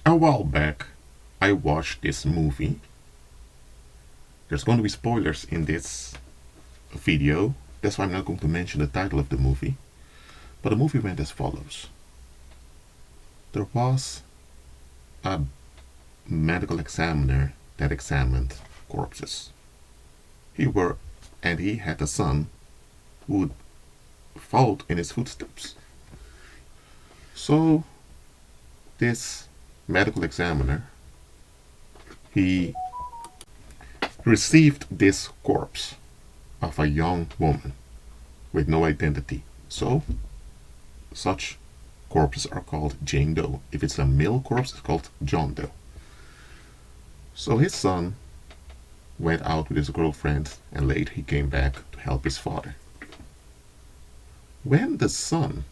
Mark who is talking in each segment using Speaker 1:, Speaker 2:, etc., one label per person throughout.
Speaker 1: A while back, I watched this movie. There's going to be spoilers in this video. That's why I'm not going to mention the title of the movie. But the movie went as follows. There was a medical examiner that examined corpses. He had a son who followed in his footsteps. So this medical examiner, he received this corpse of a young woman with no identity. So such corpses are called Jane Doe. If it's a male corpse, it's called John Doe. So his son went out with his girlfriend, and later he came back to help his father. When the son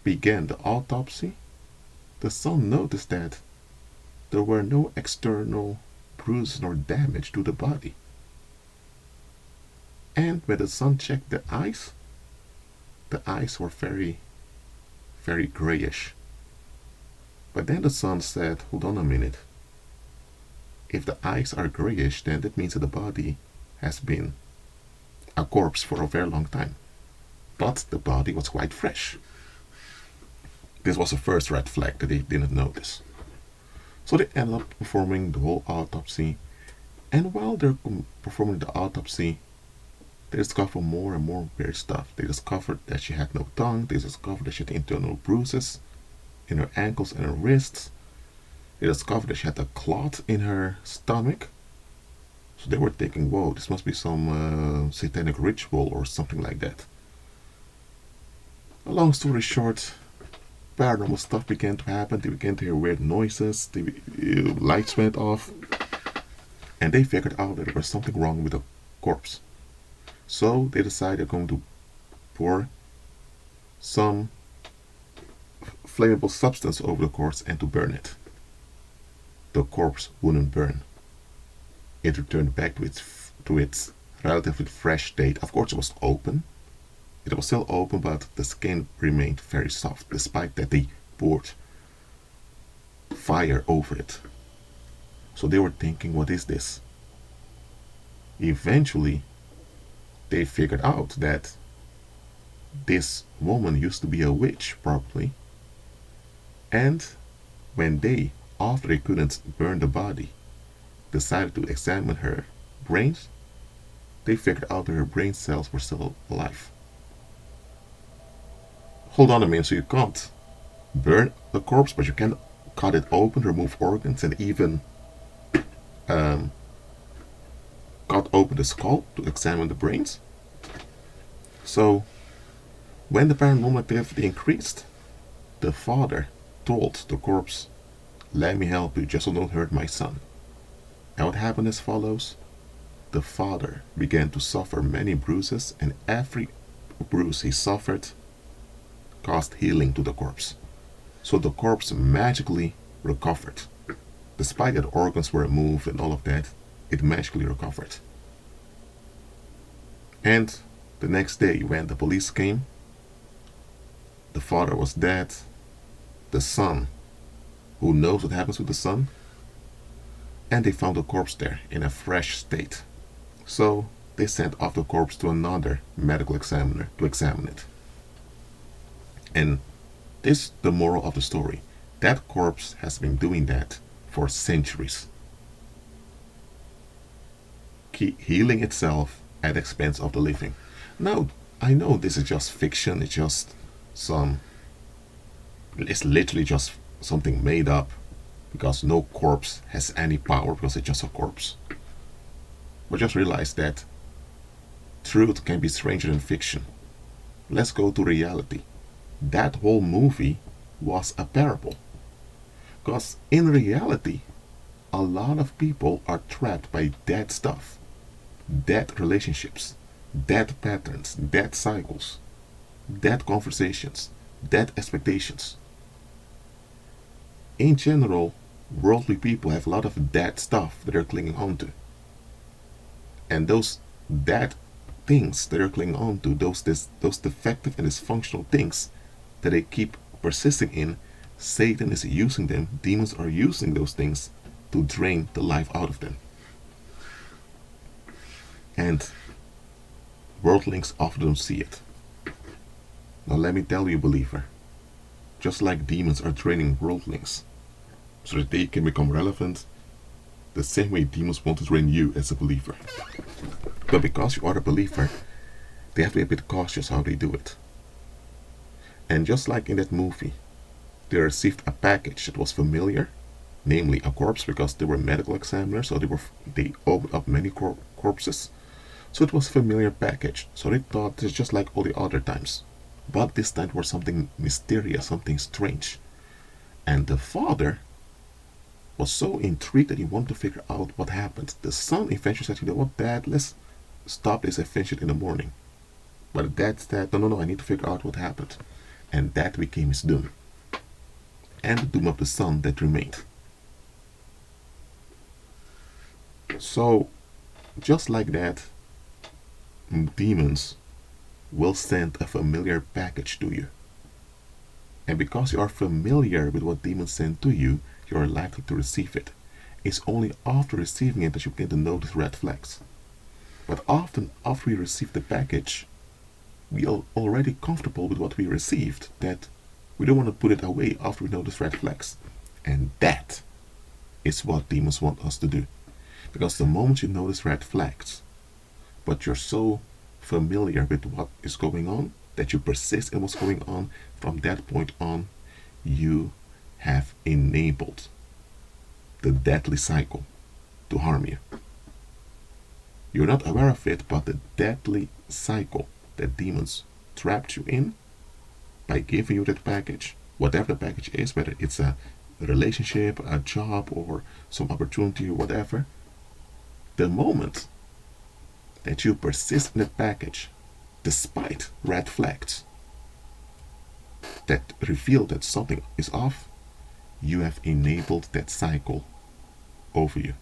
Speaker 1: began the autopsy, the son noticed that there were no external bruises nor damage to the body. And when the son checked the eyes were very, very grayish. But then the son said, hold on a minute. If the eyes are grayish, then that means that the body has been a corpse for a very long time. But the body was quite fresh. This was the first red flag that they didn't notice. So they ended up performing the whole autopsy. And while they're performing the autopsy, they discovered more and more weird stuff. They discovered that she had no tongue. They discovered that she had internal bruises in her ankles and her wrists. They discovered that she had a clot in her stomach. So they were thinking, whoa, this must be some satanic ritual or something like that. A long story short, paranormal stuff began to happen. They began to hear weird noises. The lights went off. And they figured out that there was something wrong with the corpse. So they decided they're going to pour some flammable substance over the corpse and to burn it. The corpse wouldn't burn. It returned back to its relatively fresh state. Of course, it was open. It was still open, but the skin remained very soft, despite that they poured fire over it. So they were thinking, what is this? Eventually, they figured out that this woman used to be a witch, probably. And when they, after they couldn't burn the body, decided to examine her brains, they figured out that her brain cells were still alive. Hold on a minute, so you can't burn the corpse, but you can cut it open, remove organs, and even cut open the skull to examine the brains. So when the paranormal activity increased, the father told the corpse, let me help you, just so don't hurt my son. And what happened as follows. The father began to suffer many bruises, and every bruise he suffered caused healing to the corpse. So the corpse magically recovered. Despite that organs were removed and all of that, it magically recovered. And the next day, when the police came, the father was dead. The son, who knows what happens with the son? And they found the corpse there in a fresh state. So they sent off the corpse to another medical examiner to examine it. And this is the moral of the story. That corpse has been doing that for centuries. Healing itself at the expense of the living. Now, I know this is just fiction. It's literally just something made up, because no corpse has any power, because it's just a corpse. But just realize that truth can be stranger than fiction. Let's go to reality. That whole movie was a parable. Because in reality, a lot of people are trapped by dead stuff, dead relationships, dead patterns, dead cycles, dead conversations, dead expectations. In general, worldly people have a lot of dead stuff that they're clinging on to. And those dead things that they're clinging on to, those defective and dysfunctional things that they keep persisting in, Satan is using them, demons are using those things to drain the life out of them. And worldlings often don't see it. Now let me tell you, believer, just like demons are training worldlings so that they can become relevant, the same way demons want to train you as a believer. But because you are a believer, they have to be a bit cautious how they do it. And just like in that movie, they received a package that was familiar, namely a corpse, because they were medical examiners, so they opened up many corpses. So it was a familiar package. So they thought it's just like all the other times. But this time was something mysterious, something strange. And the father was so intrigued that he wanted to figure out what happened. The son eventually said, you know what, Dad, let's stop this and finish it in the morning. But the dad said, no, I need to figure out what happened. And that became his doom. And the doom of the son that remained. So, just like that, demons will send a familiar package to you. And because you are familiar with what demons send to you, you are likely to receive it. It's only after receiving it that you begin to notice red flags. But often after we receive the package, we are already comfortable with what we received, that we don't want to put it away after we notice red flags. And that is what demons want us to do. Because the moment you notice red flags, but you're so familiar with what is going on, that you persist in what's going on, from that point on, you have enabled the deadly cycle to harm you. You're not aware of it, but the deadly cycle that demons trapped you in by giving you that package, whatever the package is, whether it's a relationship, a job, or some opportunity or whatever, the moment that you persist in that package, despite red flags that reveal that something is off, you have enabled that cycle over you.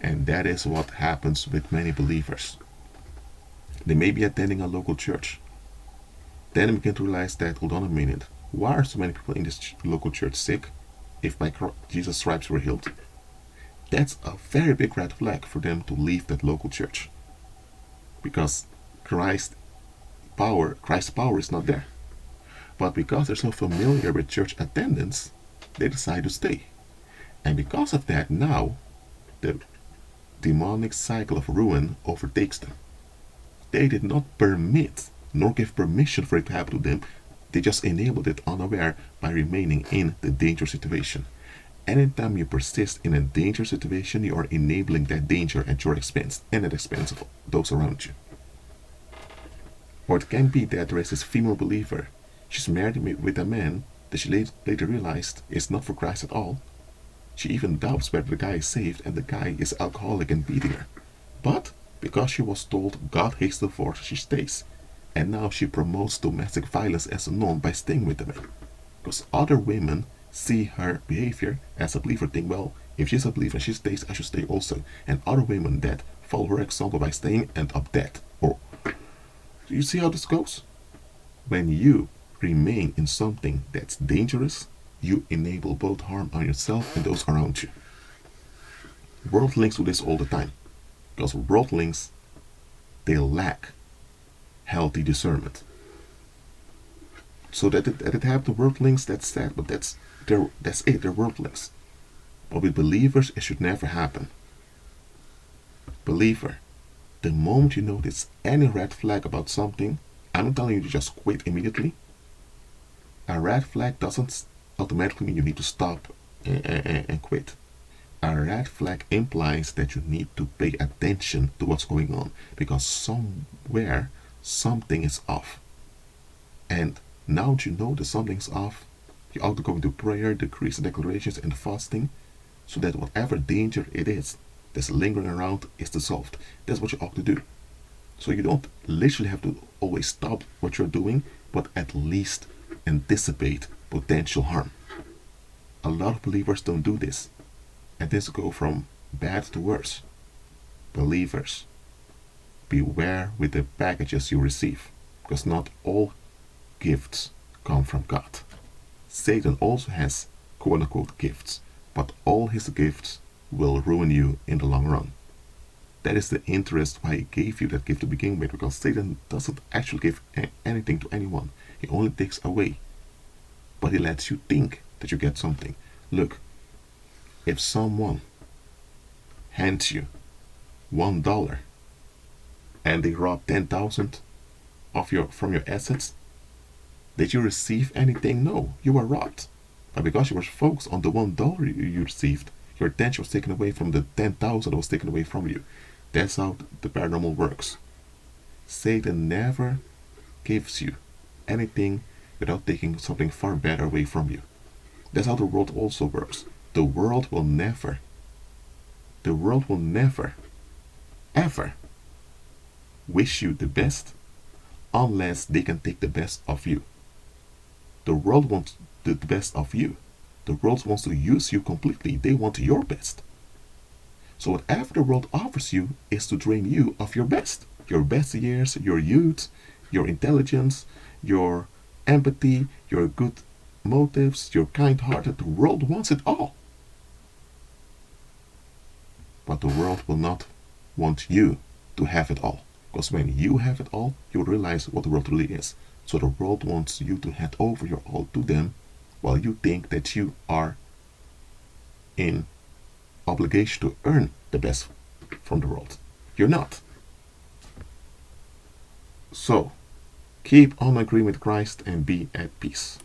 Speaker 1: And that is what happens with many believers. They may be attending a local church. Then they begin to realize that, hold on a minute, why are so many people in this local church sick if by Jesus' stripes were healed? That's a very big red flag for them to leave that local church. Because Christ's power is not there. But because they're so familiar with church attendance, they decide to stay. And because of that, now the demonic cycle of ruin overtakes them. They did not permit nor give permission for it to happen to them. They just enabled it unaware by remaining in the dangerous situation. Anytime you persist in a dangerous situation, you are enabling that danger at your expense and at the expense of those around you. Or it can be that there is this female believer. She's married with a man that she later realized is not for Christ at all. She even doubts whether the guy is saved, and the guy is alcoholic and beating her. But because she was told God hates divorce, she stays. And now she promotes domestic violence as a norm by staying with the man. Because other women see her behavior as a believer, think, well, if she's a believer and she stays, I should stay also. And other women that follow her example by staying end up dead. Or, do you see how this goes? When you remain in something that's dangerous, you enable both harm on yourself and those around you. Worldlings do this all the time. Because worldlings, they lack healthy discernment. So that it happened to worldlings, that's sad, but that's it, they're worldlings. But with believers, it should never happen. Believer, the moment you notice any red flag about something, I'm not telling you to just quit immediately. A red flag doesn't automatically mean you need to stop and quit. A red flag implies that you need to pay attention to what's going on, because somewhere something is off. And now that you know that something's off, you ought to go into prayer, decrees, and declarations, and fasting, so that whatever danger it is that's lingering around is dissolved. That's what you ought to do. So you don't literally have to always stop what you're doing, but at least anticipate potential harm. A lot of believers don't do this, and things go from bad to worse. Believers, beware with the packages you receive, because not all gifts come from God. Satan also has quote unquote gifts, but all his gifts will ruin you in the long run. That is the interest why he gave you that gift to begin with, because Satan doesn't actually give anything to anyone. He only takes away. But he lets you think that you get something. Look, if someone hands you $1 and they rob 10,000 from your assets, did you receive anything? No, you were robbed. But because you were focused on the $1 you received, your attention was taken away from the 10,000 that was taken away from you. That's how the paranormal works. Satan never gives you anything without taking something far better away from you. That's how the world also works. The world will never, ever wish you the best unless they can take the best of you. The world wants the best of you. The world wants to use you completely. They want your best. So whatever the world offers you is to drain you of your best years, your youth, your intelligence, your empathy, your good motives, your kind-hearted. The world wants it all. But the world will not want you to have it all. Because when you have it all, you'll realize what the world really is. So the world wants you to hand over your all to them, while you think that you are in obligation to earn the best from the world. You're not. So, keep on agreeing with Christ and be at peace.